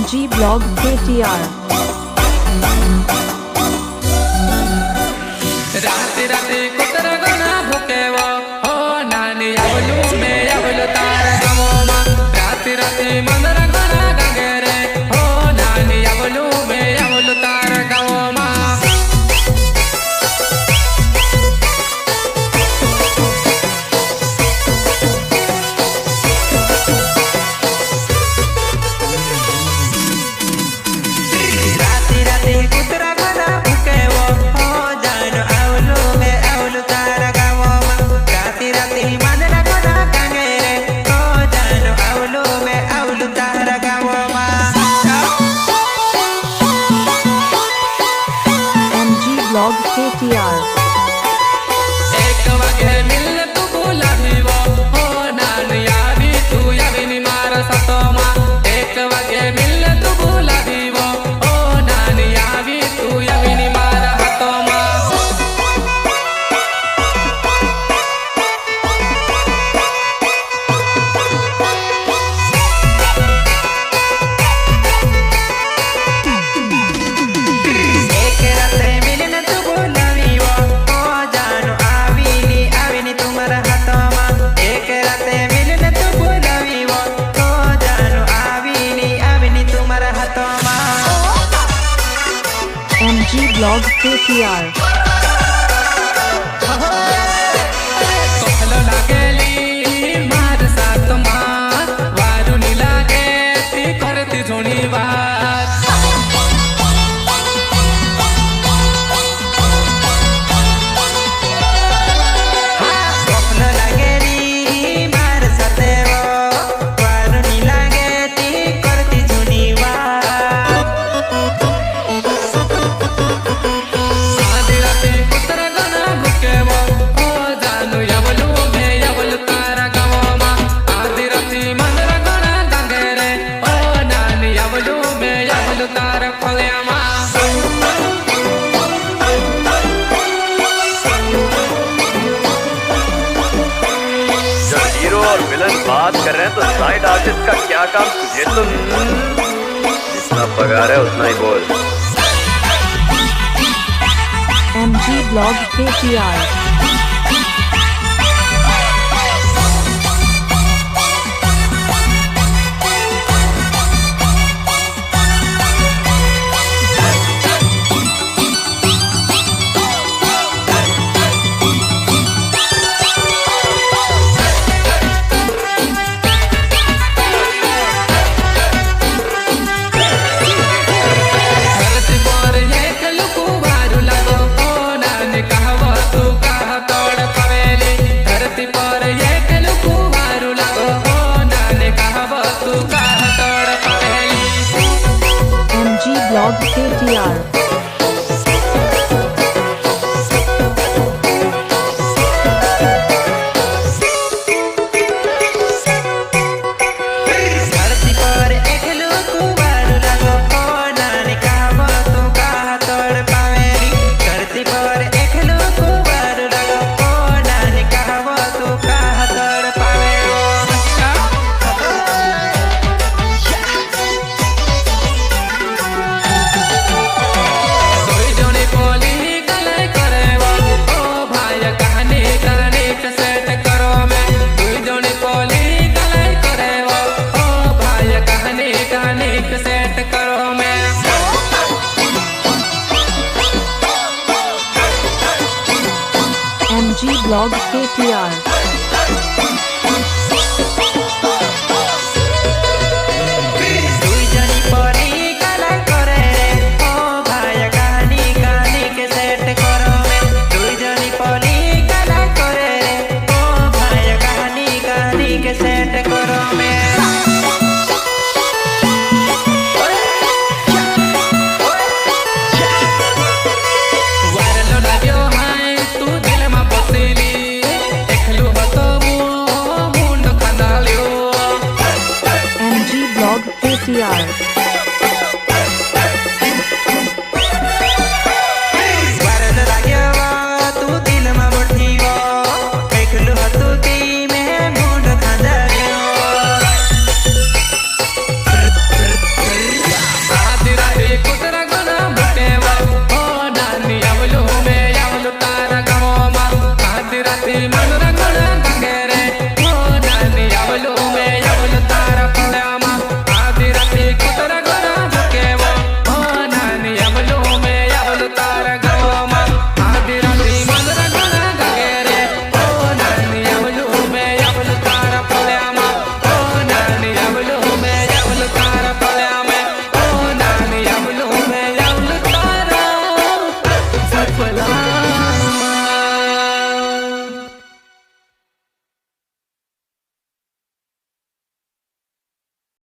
MG Blog KTR। राती राती कुतरा गना भुकेवा हो नानी आवलू में आवलू तार गमोमा राती राती मंदरा गना गंगेरे हो नानी आवलू में आवलू तार गमोमा राती राती कुतरा गना भुकेवा हो जानो आवलू में आवलू तार गमोमा राती राती मंदरा गना गंगेरे हो जानो आवलू में आवलू तार गमोमा MG Blog KTR। एक वगे मिल तू बोला भीवो हो नानी यावी तू यावी नी मार सतोमा एक वगे मिल तू बोला भीवो हो नानी यावी तू यावी नी मार हतोमा एक रात्रे मिलन तू बोला भीवो हो जानो आवी नी तुम्हारा हतोमा एक रात्रे मिलन तू बोला भीवो हो जानो आवी नी तुम्हारा हतोमा MG Blog KTR। कहलो लागेली मार सात मार वारू नी लागे ती करती झोणी बात कहलो लागेली मार सातेवो वारू नी लागे ती करती झोणी बात आधी राती कुतरा गना भुकेवो हो जानो यावलू में यावलू तारा गवोमा आधी राती मंदरा गना गंगेरे हो नानी यावलू में यावलू तारा फलेमा जब हीरो और विलन बात कर रहे हैं तो साइड आर्टिस्ट का क्या काम तुझे तो जितना पगार है उतना ही बोल। MG Blog KTR। धरती पर एक लुकु वारू लगो हो नानी कहवा तू कह तोड़ पवेली धरती पर एक लुकु वारू लगो हो नानी कहवा तू कह तोड़ पवेली MG Blog KTR। धरती पर एक लुकु वारू लगो हो नानी कहवा तू कह तोड़ पवेली धरती पर एक लुकु वारू लगो हो नानी कहवा तू कह तोड़ पवेली कोई जोनी बोली गले करेवा ओ भाई कहानी करने के सेट करो मैं कोई जोनी बोली गले करेवा ओ भाई कहानी के सेट करो मैं MG Blog KTR।